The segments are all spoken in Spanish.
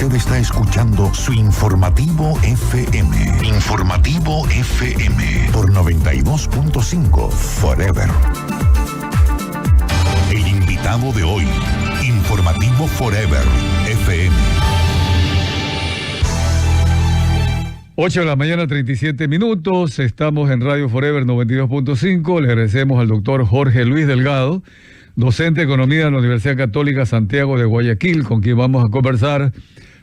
Usted está escuchando su Informativo FM. Informativo FM por 92.5 Forever. El invitado de hoy, Informativo Forever FM. 8 de la mañana, 37 minutos. Estamos en Radio Forever 92.5. Le agradecemos al doctor Jorge Luis Delgado, docente de Economía de la Universidad Católica Santiago de Guayaquil, con quien vamos a conversar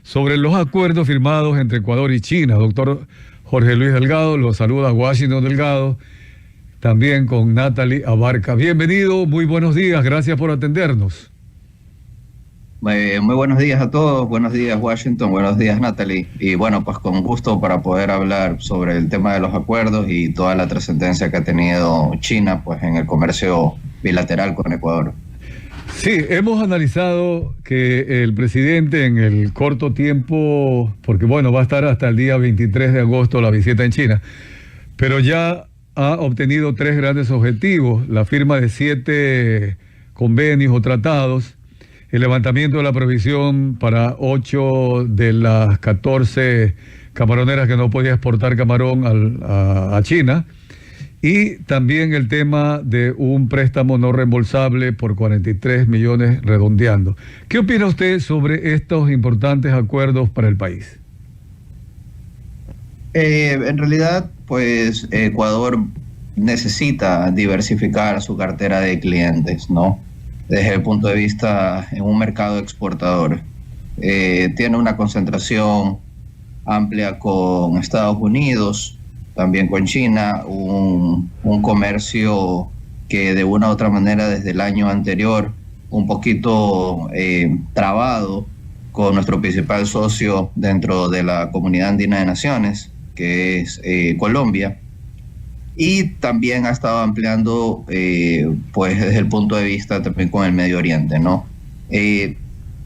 sobre los acuerdos firmados entre Ecuador y China. Doctor Jorge Luis Delgado, lo saluda Washington Delgado, también con Natalie Abarca. Bienvenido, muy buenos días, gracias por atendernos. Muy buenos días a todos, buenos días Washington, buenos días Natalie, y bueno, pues con gusto para poder hablar sobre el tema de los acuerdos y toda la trascendencia que ha tenido China pues en el comercio bilateral con Ecuador. Sí, hemos analizado que el presidente en el corto tiempo, porque bueno, va a estar hasta el día 23 de agosto la visita en China, pero ya ha obtenido 3 grandes objetivos: la firma de 7 convenios o tratados, el levantamiento de la prohibición para 8 de las 14 camaroneras que no podía exportar camarón a China, y también el tema de un préstamo no reembolsable por 43 millones redondeando. ¿Qué opina usted sobre estos importantes acuerdos para el país? En realidad, pues Ecuador necesita diversificar su cartera de clientes, ¿no? Desde el punto de vista en un mercado exportador. Tiene una concentración amplia con Estados Unidos, también con China, un comercio que de una u otra manera desde el año anterior un poquito trabado con nuestro principal socio dentro de la Comunidad Andina de Naciones, que es Colombia. Y también ha estado ampliando, pues desde el punto de vista también con el Medio Oriente, ¿no?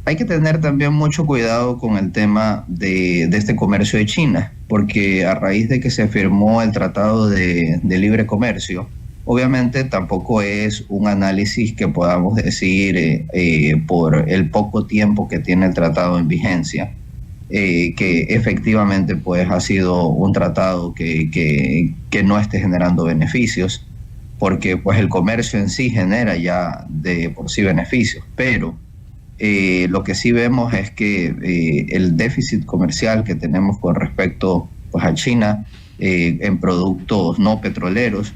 Hay que tener también mucho cuidado con el tema de este comercio de China, porque a raíz de que se firmó el Tratado de Libre Comercio, obviamente tampoco es un análisis que podamos decir por el poco tiempo que tiene el tratado en vigencia, que efectivamente pues ha sido un tratado que no esté generando beneficios, porque pues el comercio en sí genera ya de por sí beneficios, pero lo que sí vemos es que el déficit comercial que tenemos con respecto pues a China en productos no petroleros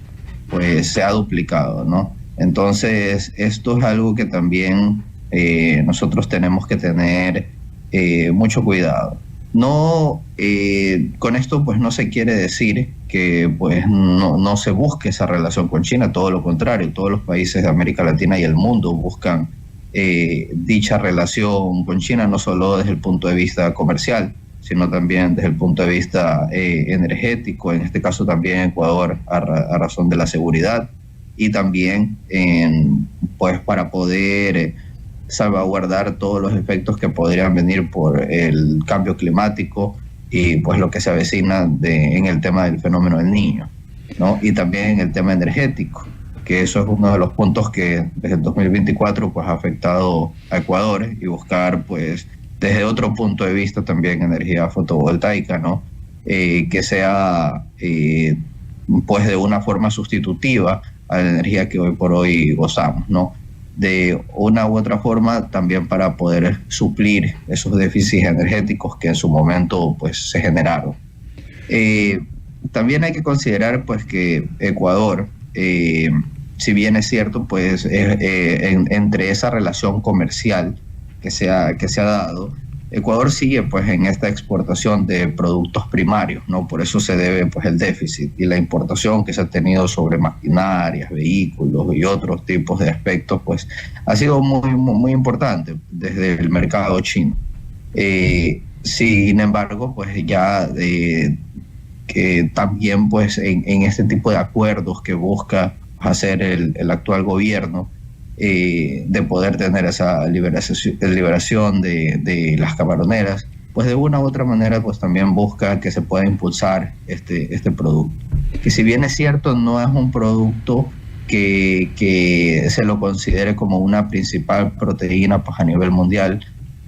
pues se ha duplicado, ¿no? Entonces esto es algo que también nosotros tenemos que tener mucho cuidado. No, con esto pues no se quiere decir que pues no se busque esa relación con China, todo lo contrario, todos los países de América Latina y el mundo buscan dicha relación con China, no solo desde el punto de vista comercial, sino también desde el punto de vista energético, en este caso también Ecuador a razón de la seguridad, y también pues para poder salvaguardar todos los efectos que podrían venir por el cambio climático y pues lo que se avecina en el tema del fenómeno del Niño, ¿no? Y también en el tema energético, que eso es uno de los puntos que desde el 2024 pues ha afectado a Ecuador, y buscar pues desde otro punto de vista también energía fotovoltaica, ¿no? Que sea pues de una forma sustitutiva a la energía que hoy por hoy gozamos, ¿no? De una u otra forma también para poder suplir esos déficits energéticos que en su momento pues se generaron. También hay que considerar pues que Ecuador, si bien es cierto, pues entre esa relación comercial que se ha dado, Ecuador sigue pues en esta exportación de productos primarios, ¿no? Por eso se debe pues el déficit, y la importación que se ha tenido sobre maquinarias, vehículos y otros tipos de aspectos pues ha sido muy, muy importante desde el mercado chino. Sin embargo, pues ya que también pues en este tipo de acuerdos que busca hacer el actual gobierno, de poder tener esa liberación de las camaroneras, pues de una u otra manera pues también busca que se pueda impulsar este producto, que si bien es cierto no es un producto que se lo considere como una principal proteína pues a nivel mundial,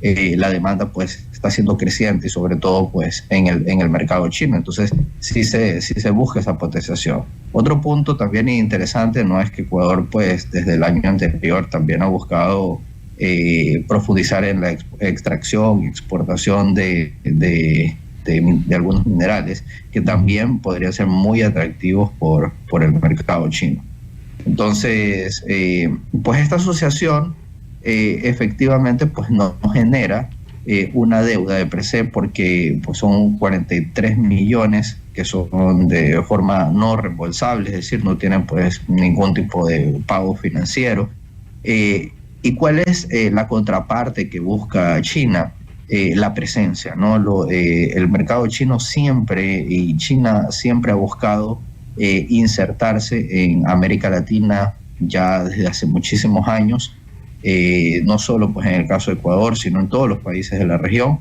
la demanda pues está siendo creciente y sobre todo pues en el mercado chino. Entonces sí se busca esa potenciación. Otro punto también interesante, no es que Ecuador pues desde el año anterior también ha buscado profundizar en la extracción y exportación de algunos minerales que también podrían ser muy atractivos por el mercado chino. Entonces, pues esta asociación efectivamente pues no genera una deuda de PRESEP porque pues son 43 millones que son de forma no reembolsable, es decir, no tienen pues ningún tipo de pago financiero. ¿Y cuál es la contraparte que busca China? La presencia, ¿no? El mercado chino China siempre ha buscado insertarse en América Latina ya desde hace muchísimos años, no solo pues en el caso de Ecuador, sino en todos los países de la región,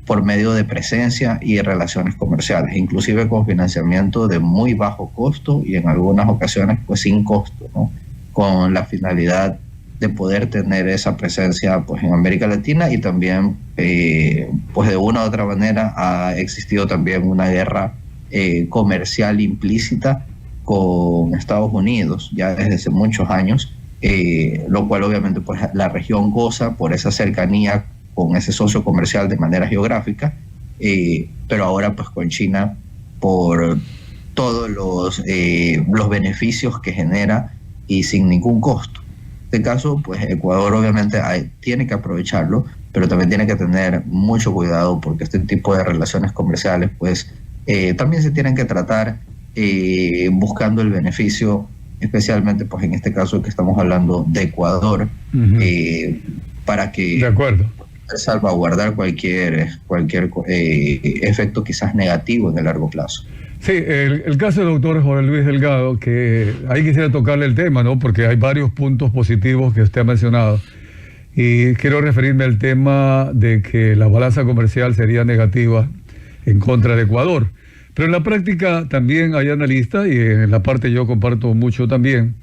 por medio de presencia y relaciones comerciales, inclusive con financiamiento de muy bajo costo y en algunas ocasiones pues sin costo, ¿no? Con la finalidad de poder tener esa presencia pues en América Latina y también pues de una u otra manera ha existido también una guerra comercial implícita con Estados Unidos ya desde hace muchos años, lo cual obviamente pues la región goza por esa cercanía con ese socio comercial de manera geográfica, pero ahora pues con China por todos los beneficios que genera y sin ningún costo. En este caso, pues Ecuador obviamente tiene que aprovecharlo, pero también tiene que tener mucho cuidado porque este tipo de relaciones comerciales, pues también se tienen que tratar buscando el beneficio, especialmente pues en este caso que estamos hablando de Ecuador, para que de acuerdo, salvaguardar cualquier efecto quizás negativo en el largo plazo. Sí, el caso del doctor Jorge Luis Delgado, que ahí quisiera tocarle el tema, ¿no? Porque hay varios puntos positivos que usted ha mencionado. Y quiero referirme al tema de que la balanza comercial sería negativa en contra de Ecuador. Pero en la práctica también hay analistas, y en la parte yo comparto mucho también,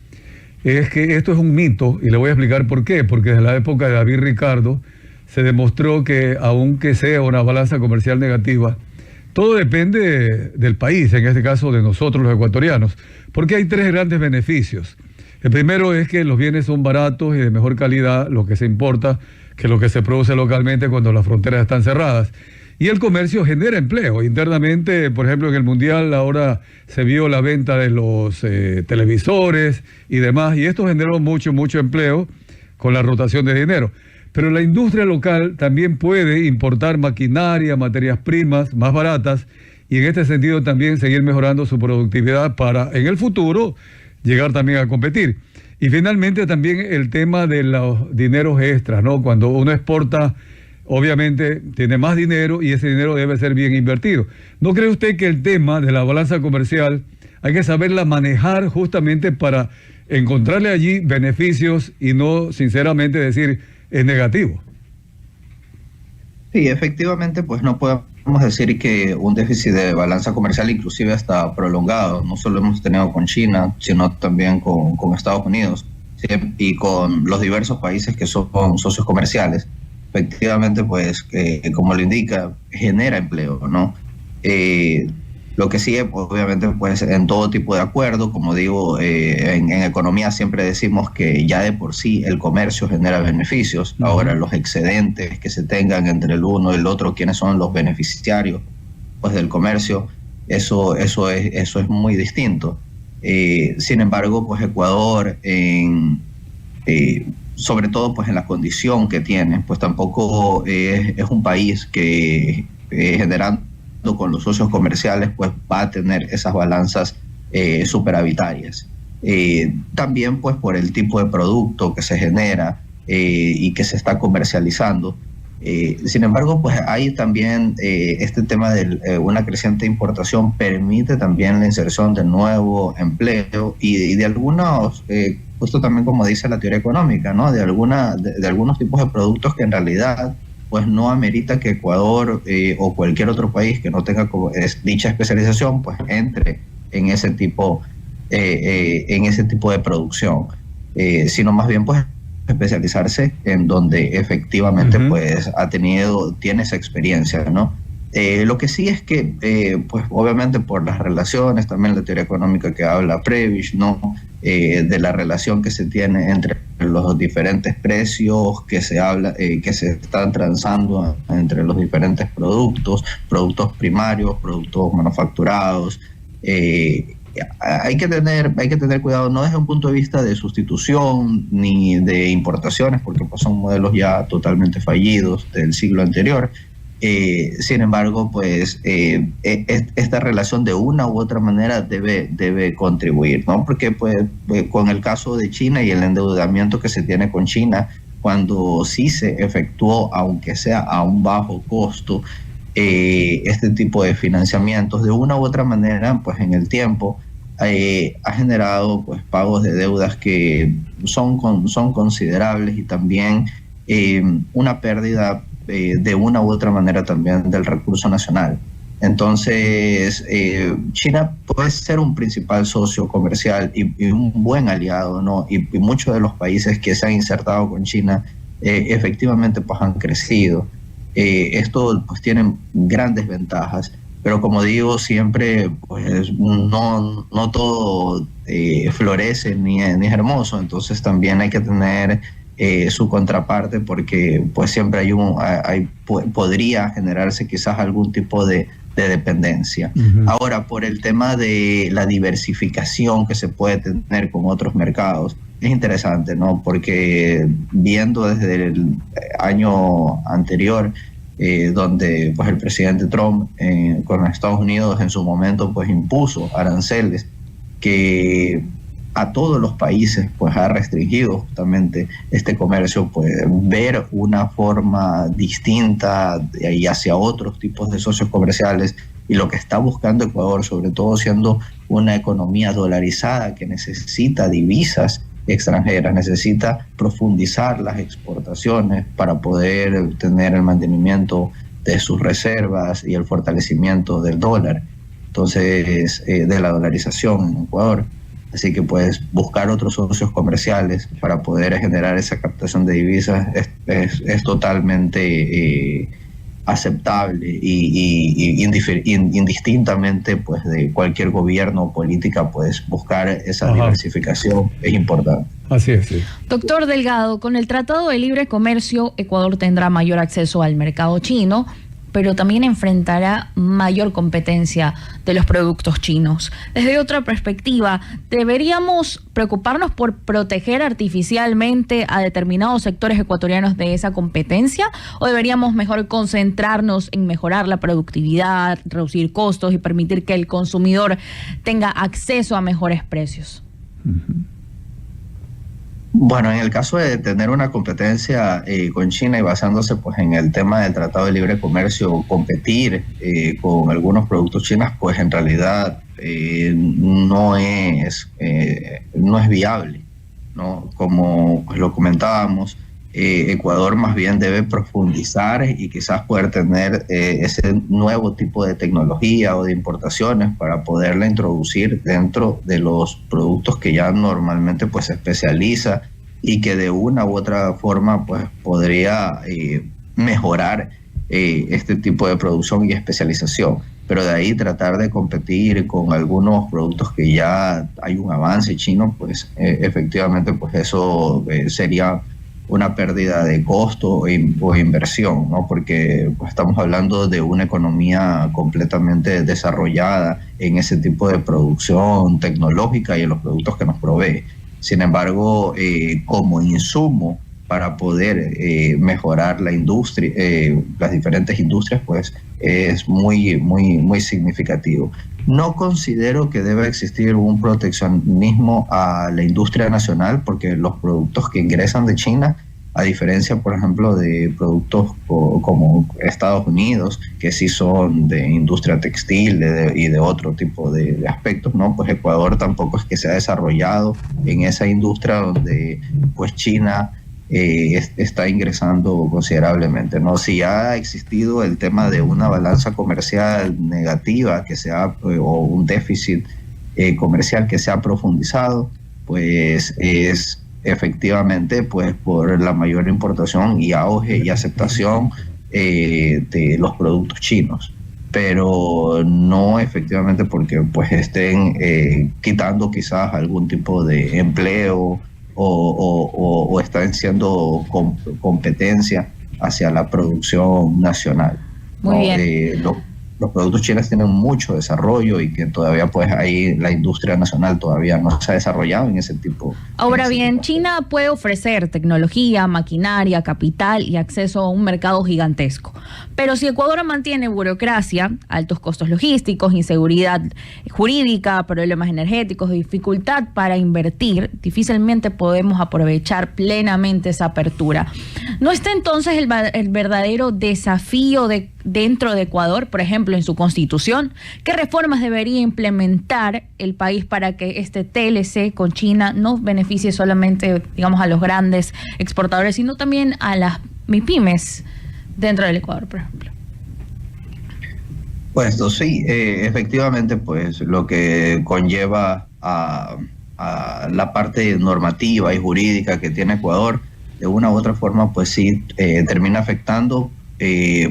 es que esto es un mito, y le voy a explicar por qué. Porque desde la época de David Ricardo se demostró que aunque sea una balanza comercial negativa, todo depende del país, en este caso de nosotros los ecuatorianos, porque hay tres grandes beneficios. El primero es que los bienes son baratos y de mejor calidad, lo que se importa, que lo que se produce localmente cuando las fronteras están cerradas. Y el comercio genera empleo. Internamente, por ejemplo, en el Mundial ahora se vio la venta de los televisores y demás, y esto generó mucho empleo con la rotación de dinero. Pero la industria local también puede importar maquinaria, materias primas más baratas y en este sentido también seguir mejorando su productividad para en el futuro llegar también a competir. Y finalmente también el tema de los dineros extras, ¿no? Cuando uno exporta, obviamente tiene más dinero y ese dinero debe ser bien invertido. ¿No cree usted que el tema de la balanza comercial hay que saberla manejar justamente para encontrarle allí beneficios y no sinceramente decir es negativo? Sí, efectivamente, pues no podemos decir que un déficit de balanza comercial inclusive está prolongado. No solo hemos tenido con China, sino también con Estados Unidos, ¿sí? Y con los diversos países que son socios comerciales. Efectivamente, pues, como lo indica, genera empleo, ¿no? Lo que sigue, pues, obviamente, pues, en todo tipo de acuerdo, como digo, en economía siempre decimos que ya de por sí el comercio genera beneficios. Ahora, los excedentes que se tengan entre el uno y el otro, quiénes son los beneficiarios, pues, del comercio, eso es muy distinto. Sin embargo, pues, Ecuador, sobre todo, pues, en la condición que tiene, pues, tampoco es un país que generando con los socios comerciales, pues va a tener esas balanzas superavitarias. También, pues, por el tipo de producto que se genera y que se está comercializando. Sin embargo, pues hay también este tema de una creciente importación permite también la inserción de nuevo empleo y de algunos, justo también como dice la teoría económica, ¿no? De algunos tipos de productos que en realidad pues no amerita que Ecuador o cualquier otro país que no tenga dicha especialización pues entre en ese tipo de producción, sino más bien pues especializarse en donde efectivamente pues tiene esa experiencia, ¿no? Lo que sí es que, pues obviamente por las relaciones, también la teoría económica que habla Prebisch, ¿no? De la relación que se tiene entre los diferentes precios que se están transando entre los diferentes productos primarios, productos manufacturados. Hay que tener cuidado, no desde un punto de vista de sustitución ni de importaciones, porque pues son modelos ya totalmente fallidos del siglo anterior. Sin embargo, pues esta relación de una u otra manera debe contribuir, ¿no? Porque pues con el caso de China y el endeudamiento que se tiene con China, cuando sí se efectuó, aunque sea a un bajo costo, este tipo de financiamientos, de una u otra manera, pues en el tiempo ha generado pues pagos de deudas que son considerables, y también una pérdida de una u otra manera también del recurso nacional. Entonces, China puede ser un principal socio comercial y un buen aliado, ¿no? Y muchos de los países que se han insertado con China efectivamente pues han crecido. Esto pues tiene grandes ventajas, pero como digo, siempre pues no todo florece ni es hermoso, entonces también hay que tener su contraparte, porque pues siempre podría generarse quizás algún tipo de dependencia. Ahora, por el tema de la diversificación que se puede tener con otros mercados, es interesante, ¿no? Porque viendo desde el año anterior, donde pues el presidente Trump con Estados Unidos en su momento pues impuso aranceles que a todos los países pues ha restringido justamente este comercio, pues ver una forma distinta y hacia otros tipos de socios comerciales, y lo que está buscando Ecuador, sobre todo siendo una economía dolarizada que necesita divisas extranjeras, necesita profundizar las exportaciones para poder tener el mantenimiento de sus reservas y el fortalecimiento del dólar, entonces de la dolarización en Ecuador. Así que pues buscar otros socios comerciales para poder generar esa captación de divisas es totalmente aceptable y indistintamente pues de cualquier gobierno o política, pues buscar esa diversificación es importante. Así es, sí. Doctor Delgado, con el Tratado de Libre Comercio, Ecuador tendrá mayor acceso al mercado chino, pero también enfrentará mayor competencia de los productos chinos. Desde otra perspectiva, ¿deberíamos preocuparnos por proteger artificialmente a determinados sectores ecuatorianos de esa competencia? ¿O deberíamos mejor concentrarnos en mejorar la productividad, reducir costos y permitir que el consumidor tenga acceso a mejores precios? Bueno, en el caso de tener una competencia con China y basándose pues en el tema del Tratado de Libre Comercio, competir con algunos productos chinos, pues en realidad no es viable, ¿no? Como pues lo comentábamos, Ecuador más bien debe profundizar y quizás poder tener ese nuevo tipo de tecnología o de importaciones para poderla introducir dentro de los productos que ya normalmente pues se especializa, y que de una u otra forma pues podría mejorar este tipo de producción y especialización. Pero de ahí tratar de competir con algunos productos que ya hay un avance chino, pues efectivamente pues eso sería una pérdida de costo o inversión, ¿no? Porque pues, estamos hablando de una economía completamente desarrollada en ese tipo de producción tecnológica y en los productos que nos provee. Sin embargo, como insumo para poder mejorar la industria, las diferentes industrias, pues es muy significativo. No considero que deba existir un proteccionismo a la industria nacional, porque los productos que ingresan de China, a diferencia, por ejemplo, de productos como Estados Unidos, que sí son de industria textil y de otro tipo de aspectos, ¿no? Pues Ecuador tampoco es que se ha desarrollado en esa industria donde pues China está ingresando considerablemente, ¿no? Si ha existido el tema de una balanza comercial negativa o un déficit comercial que se ha profundizado, pues es efectivamente pues por la mayor importación y auge y aceptación de los productos chinos, pero no efectivamente porque pues estén quitando quizás algún tipo de empleo o están siendo competencia hacia la producción nacional. Muy bien. Los productos chinos tienen mucho desarrollo y que todavía pues ahí la industria nacional todavía no se ha desarrollado en ese tipo. Ahora bien, China puede ofrecer tecnología, maquinaria, capital y acceso a un mercado gigantesco. Pero si Ecuador mantiene burocracia, altos costos logísticos, inseguridad jurídica, problemas energéticos, dificultad para invertir, difícilmente podemos aprovechar plenamente esa apertura. ¿No está entonces el verdadero desafío dentro de Ecuador, por ejemplo, en su constitución? ¿Qué reformas debería implementar el país para que este TLC con China no beneficie solamente, digamos, a los grandes exportadores, sino también a las MIPYMES dentro del Ecuador, por ejemplo? Pues sí, efectivamente, pues lo que conlleva a la parte normativa y jurídica que tiene Ecuador, de una u otra forma, pues sí, termina afectando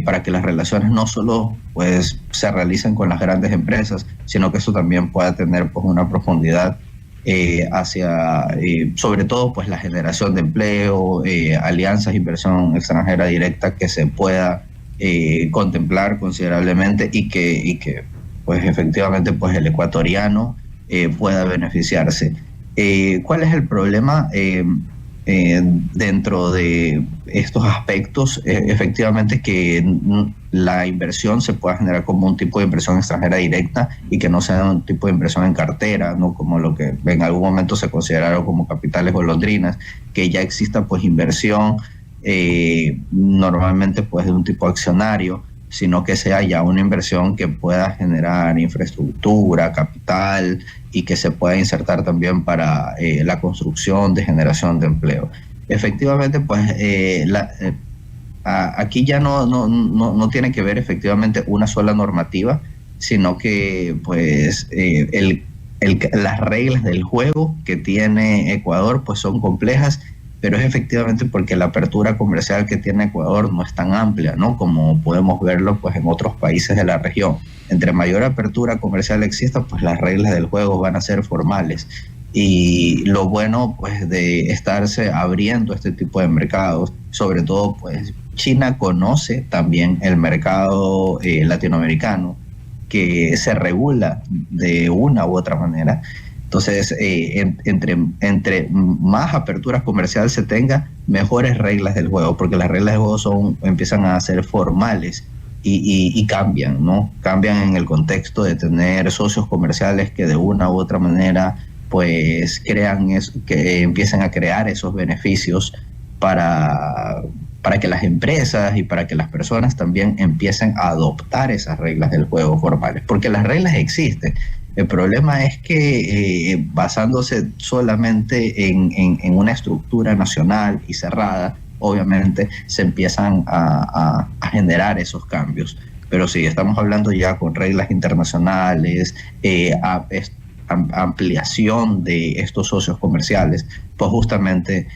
para que las relaciones no solo pues se realicen con las grandes empresas, sino que eso también pueda tener pues una profundidad hacia, sobre todo pues la generación de empleo, alianzas, inversión extranjera directa que se pueda contemplar considerablemente y que pues efectivamente pues el ecuatoriano pueda beneficiarse. ¿Cuál es el problema? Dentro de estos aspectos, efectivamente que la inversión se pueda generar como un tipo de inversión extranjera directa y que no sea un tipo de inversión en cartera, ¿no? Como lo que en algún momento se consideraron como capitales golondrinas, que ya exista pues inversión normalmente pues de un tipo accionario, sino que sea ya una inversión que pueda generar infraestructura, capital y que se pueda insertar también para la construcción de generación de empleo. Efectivamente, pues aquí ya no tiene que ver efectivamente una sola normativa, sino que pues las reglas del juego que tiene Ecuador pues son complejas, pero es efectivamente porque la apertura comercial que tiene Ecuador no es tan amplia, ¿no? Como podemos verlo pues en otros países de la región. Entre mayor apertura comercial exista, pues las reglas del juego van a ser formales. Y lo bueno pues de estarse abriendo este tipo de mercados, sobre todo pues China conoce también el mercado latinoamericano, que se regula de una u otra manera. Entonces, entre más apertura comercial se tenga, mejores reglas del juego, porque las reglas del juego empiezan a ser formales y cambian, ¿no? Cambian en el contexto de tener socios comerciales que de una u otra manera, pues, que empiecen a crear esos beneficios para que las empresas y para que las personas también empiecen a adoptar esas reglas del juego formales, porque las reglas existen. El problema es que basándose solamente en una estructura nacional y cerrada, obviamente se empiezan a generar esos cambios. Pero si estamos hablando ya con reglas internacionales, ampliación de estos socios comerciales, pues justamente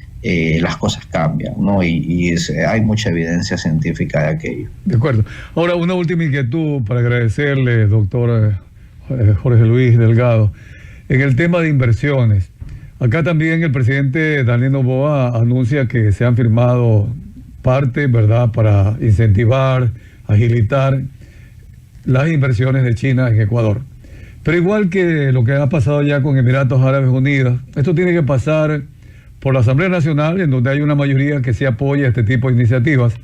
las cosas cambian, ¿no? Y hay mucha evidencia científica de aquello. De acuerdo. Ahora, una última inquietud para agradecerle, doctor Jorge Luis Delgado, en el tema de inversiones. Acá también el presidente Daniel Noboa anuncia que se han firmado parte, ¿verdad?, para incentivar, agilitar las inversiones de China en Ecuador. Pero igual que lo que ha pasado ya con Emiratos Árabes Unidos, esto tiene que pasar por la Asamblea Nacional, en donde hay una mayoría que sí apoya este tipo de iniciativas.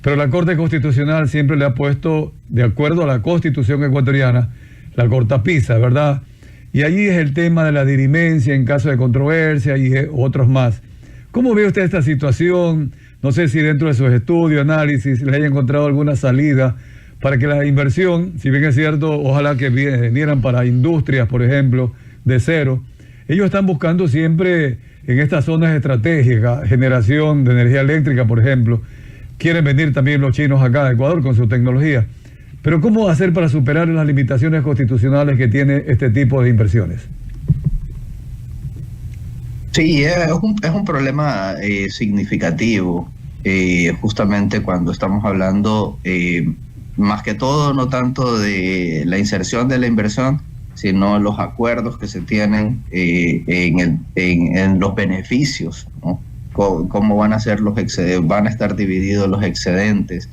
Pero la Corte Constitucional siempre le ha puesto, de acuerdo a la Constitución ecuatoriana, la cortapisa, ¿verdad? Y allí es el tema de la dirimencia en caso de controversia y otros más. ¿Cómo ve usted esta situación? No sé si dentro de sus estudios, análisis, le haya encontrado alguna salida para que la inversión, si bien es cierto, ojalá que vinieran para industrias, por ejemplo, de cero. Ellos están buscando siempre en estas zonas estratégicas, generación de energía eléctrica, por ejemplo. Quieren venir también los chinos acá a Ecuador con su tecnología. Pero ¿cómo hacer para superar las limitaciones constitucionales que tiene este tipo de inversiones? Sí, es un problema significativo, justamente cuando estamos hablando, más que todo, no tanto de la inserción de la inversión, sino los acuerdos que se tienen en los beneficios, ¿no? Cómo van a ser van a estar divididos los excedentes.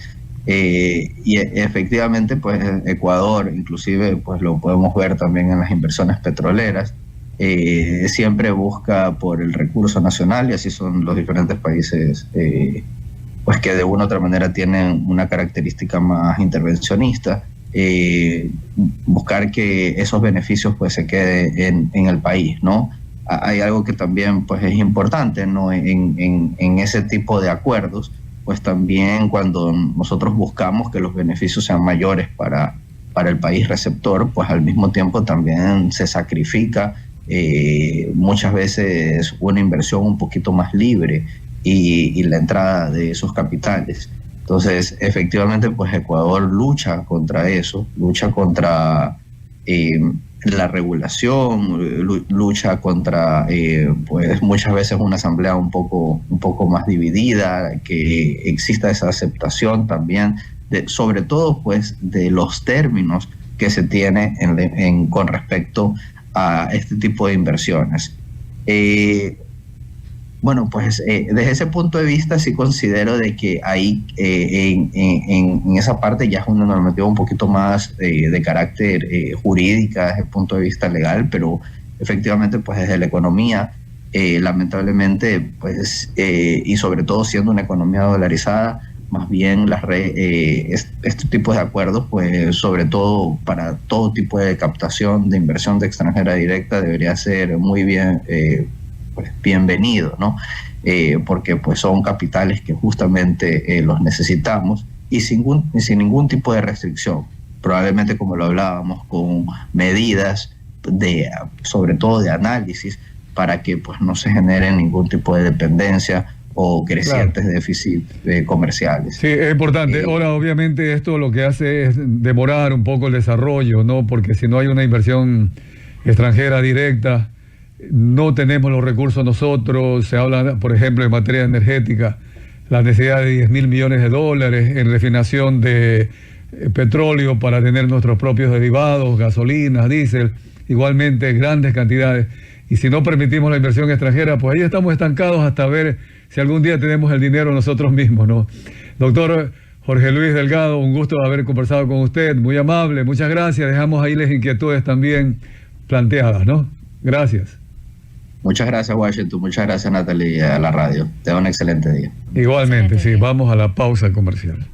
Y efectivamente, pues Ecuador, inclusive, pues lo podemos ver también en las inversiones petroleras, siempre busca por el recurso nacional, y así son los diferentes países, pues que de una u otra manera tienen una característica más intervencionista, buscar que esos beneficios pues se queden en el país, ¿no? Hay algo que también pues es importante, ¿no? En ese tipo de acuerdos, pues también cuando nosotros buscamos que los beneficios sean mayores para el país receptor, pues al mismo tiempo también se sacrifica muchas veces una inversión un poquito más libre y la entrada de esos capitales. Entonces, efectivamente, pues Ecuador lucha contra eso, lucha contra la regulación, lucha contra pues muchas veces una asamblea un poco más dividida, que exista esa aceptación también, sobre todo pues de los términos que se tiene con respecto a este tipo de inversiones. Bueno, pues desde ese punto de vista sí considero de que ahí en esa parte ya es una normativa un poquito más de carácter jurídica desde el punto de vista legal, pero efectivamente pues desde la economía, lamentablemente pues y sobre todo siendo una economía dolarizada, más bien este tipo de acuerdos, pues sobre todo para todo tipo de captación de inversión de extranjera directa debería ser muy bien pues bienvenido, ¿no? Porque pues son capitales que justamente los necesitamos y sin ningún tipo de restricción. Probablemente, como lo hablábamos, con medidas sobre todo de análisis para que pues no se genere ningún tipo de dependencia o crecientes déficits comerciales. Sí, es importante. Ahora, obviamente, esto lo que hace es demorar un poco el desarrollo, ¿no? Porque si no hay una inversión extranjera directa, no tenemos los recursos nosotros. Se habla, por ejemplo, en materia energética, la necesidad de 10.000 millones de dólares en refinación de petróleo para tener nuestros propios derivados, gasolinas, diésel, igualmente grandes cantidades. Y si no permitimos la inversión extranjera, pues ahí estamos estancados hasta ver si algún día tenemos el dinero nosotros mismos, ¿no? Doctor Jorge Luis Delgado, un gusto haber conversado con usted, muy amable, muchas gracias. Dejamos ahí las inquietudes también planteadas, ¿no? Gracias. Muchas gracias, Washington. Muchas gracias, Natalie, a la radio. Te da un excelente día. Igualmente, sí. Vamos a la pausa comercial.